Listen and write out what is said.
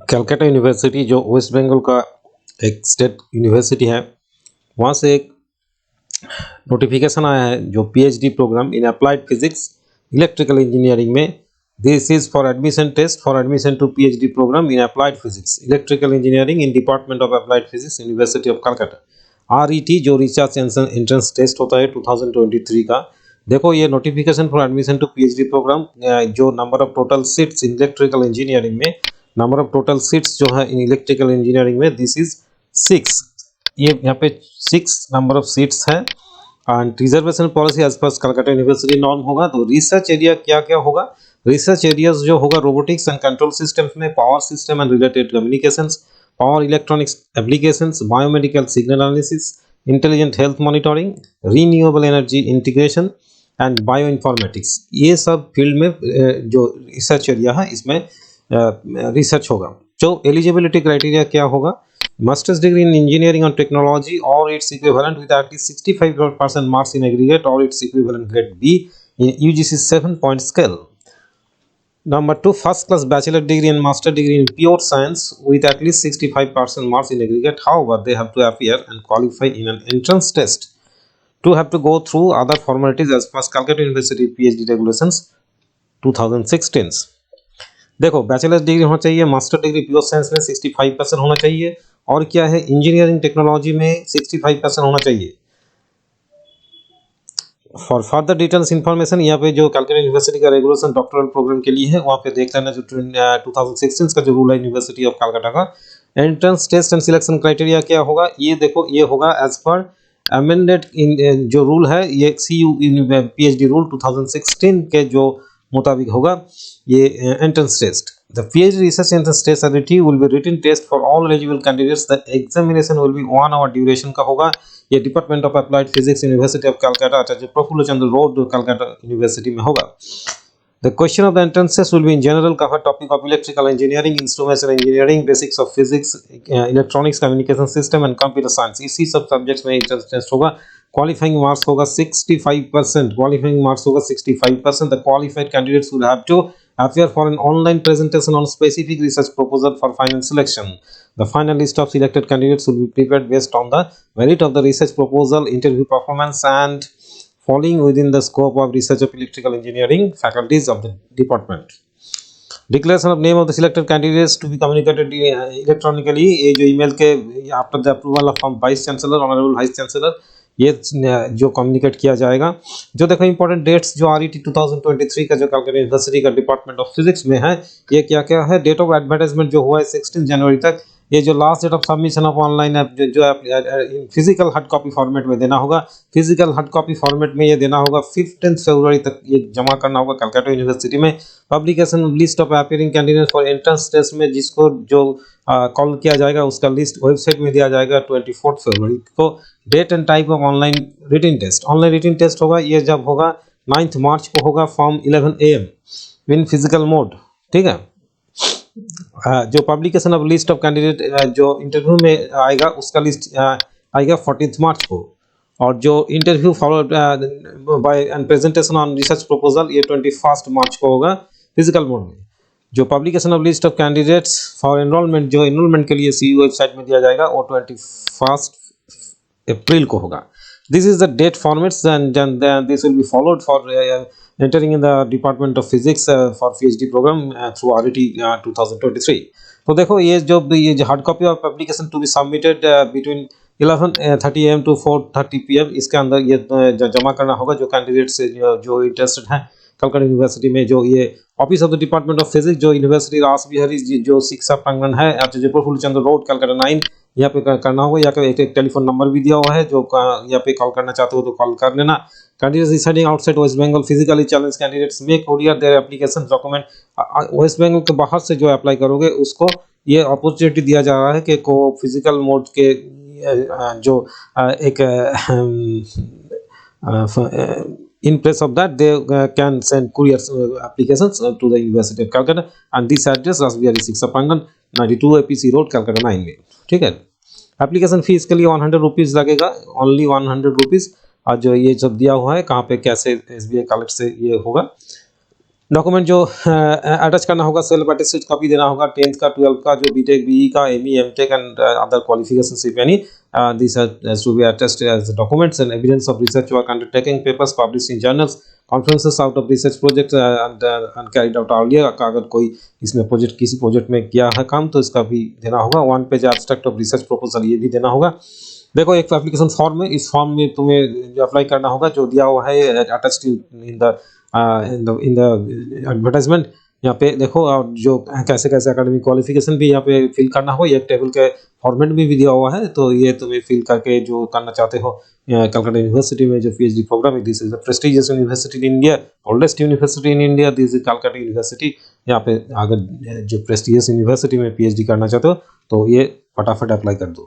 Calcutta university जो waste Bengal का एक स्टेट यूनिवर्सिटी है, वहाँ से एक नोटिफिकेशन आया है जो PhD programme in applied physics electrical engineering में। This is for admission test for admission to PhD programme in applied physics electrical engineering in department of applied physics university of Calcutta. RET जो research entrance test होता है 2023 का। देखो ये notification for admission to PhD programme, जो number of total seats in electrical engineering में, number of total seats जो है इन इलेक्ट्रिकल इंजीनियरिंग में, दिस इज 6। ये यहाँ पे 6 नंबर ऑफ सीट्स है। And reservation policy as per Calcutta university norm होगा। तो रिसर्च एरिया क्या क्या होगा? रिसर्च एरियाज जो होगा रोबोटिक्स एंड कंट्रोल सिस्टम्स में, power system and related communications, power electronics applications, biomedical signal analysis, intelligent health monitoring, renewable energy integration and bio informatics. ये सब फील्ड में जो रिसर्च एरिया है इसमें रिसर्च होगा। जो एलिजिबिलिटी क्राइटेरिया क्या होगा? मास्टर्स डिग्री इन इंजीनियरिंग और टेक्नोलॉजी और its equivalent with at least 65% marks in aggregate और its equivalent grade B in UGC 7-point scale. Number 2, first class bachelor degree and master degree in pure science with at least 65% marks in aggregate. However, they have to appear and qualify in an entrance test to have to go through other formalities as per Calcutta University PhD regulations 2016. देखो bachelor degree होना चाहिए, master degree pure science में 65% होना चाहिए, और क्या है engineering technology में 65% होना चाहिए। फॉर फर्दर डिटेल्स इन्फॉर्मेशन यहाँ पे जो कलकत्ता यूनिवर्सिटी का रेगुलेशन डॉक्टरल प्रोग्राम के लिए है, वहाँ पे देख लेना जो 2016 का जो रूल है यूनिवर्सिटी ऑफ कलकत्ता का। Entrance test and selection criteria क्या होगा? ये देखो ये होगा एज पर अमेंडेड इन जो रूल है, ये CU PhD रूल 2016 के जो मुताबिक होगा ये entrance test. The PhD research entrance test RT will be written test for all eligible candidates. The examination will be 1 hour duration का होगा। ये department of applied physics university of Calcutta Acharya Prafulla Chandra road Calcutta university में होगा। The question of the entrances will be in general cover topic of electrical engineering, instrumentation engineering, basics of physics, electronics, communication system and computer science। इसी सब subjects में entrance test होगा। Qualifying marks होगा 65%, qualifying marks होगा 65%। The qualified candidates will have to appear for an online presentation on specific research proposal for final selection. The final list of selected candidates will be prepared based on the merit of the research proposal, interview performance and falling within the scope of research of electrical engineering faculties of the department. Declaration of name of the selected candidates to be communicated electronically। ये जो email के after the approval of vice chancellor, honorable vice chancellor, ये जो communicate किया जाएगा। जो देखो important dates जो RET 2023 का जो कलकत्ता यूनिवर्सिटी का डिपार्टमेंट ऑफ फिजिक्स में है, ये क्या क्या है? डेट ऑफ एडवर्टाइजमेंट जो हुआ है 16 जनवरी तक। ये जो last date of submission of online app जो फिजिकल हार्ड कॉपी फॉर्मेट में देना होगा, फिजिकल हार्ड कॉपी फॉर्मेट में ये देना होगा 15 फरवरी तक ये जमा करना होगा कलकत्ता यूनिवर्सिटी में। Publication list of appearing candidate for entrance test में जिसको जो कॉल किया जाएगा उसका लिस्ट वेबसाइट में दिया जाएगा 24 फरवरी को। Date and type of online written test, online written test होगा ये जब होगा 9 मार्च को होगा from 11 AM in physical mode. ठीक है। जो publication of list of candidate जो इंटरव्यू में आएगा उसका लिस्ट आएगा 14 मार्च को, और जो interview followed by and presentation on research proposal ये 21 मार्च को होगा फिजिकल मोड में। जो publication of list of candidates for enrolment जो एनरोलमेंट के लिए CU वेबसाइट में दिया जाएगा वो 21 अप्रैल को होगा। This is the date formats and this will be followed for entering in the Department of Physics for PhD program through RET 2023। तो देखो ये जो hard copy of application to be submitted between 11:30 AM to 4:30 PM इसके अंदर ये जमा करना होगा। जो कैंडिडेट्स जो इंटरेस्टेड हैं कलकत्ता यूनिवर्सिटी में, जो ये office of the department of physics जो यूनिवर्सिटी रास बिहारी जो शिक्षा प्रांगण है आचार्य प्रफुल्ल चंद्र रोड कलकत्ता 9 यहाँ पे करना होगा। यहाँ पे एक टेलीफोन नंबर भी दिया हुआ है, जो यहाँ पे कॉल करना चाहते हो तो कॉल कर लेना। Candidates residing outside West Bengal physically challenged candidates may courier their application document। West Bengal के बाहर से जो अप्लाई करोगे उसको ये अपॉर्चुनिटी दिया जा रहा है कि को फिजिकल मोड के जो एक in place of that they can send courier applications to the University of Calcutta and this address Rasbiari Shiksha Prangan 92 APC Road Calcutta 9 में। ठीक है। एप्लीकेशन फीस के लिए 100 रुपीज़ लगेगा, ओनली 100 रुपीज़। और जो ये सब दिया हुआ है कहाँ पे कैसे SBI कलेक्ट से ये होगा। डॉक्यूमेंट जो अटैच करना होगा, सेल्फ अटेस्टेड कॉपी देना होगा 10th का, 12th का, जो बीटेक बीई का, ME MTech and other qualifications if any, these has to be attested as documents and evidence of research work undertaking, papers published in journals, conferences out of research projects and carried out earlier। अगर कोई इसमें project, किसी project में किया है काम, तो इसका भी देना होगा। 1 page abstract of research proposal, ये भी देना होगा। देखो एक एप्लीकेशन फॉर्म है, इस फॉर्म में तुम्हें जो अप्लाई करना होगा, जो दिया हुआ है अटैच्ड इन द एडवर्टाइजमेंट, यहाँ पे देखो। और जो कैसे कैसे एकेडमिक क्वालिफिकेशन भी यहाँ पे फिल करना हो, एक टेबल के फॉर्मेट में भी दिया हुआ है, तो ये तुम्हें फिल करके जो करना चाहते हो कलकत्ता यूनिवर्सिटी में जो पीएचडी प्रोग्राम है। This is the prestigious university in India, oldest university in India, this is Calcutta university. यहाँ पे अगर जो प्रेस्टिजियस यूनिवर्सिटी में पीएचडी करना चाहते हो, तो ये फटाफट अप्लाई कर दो।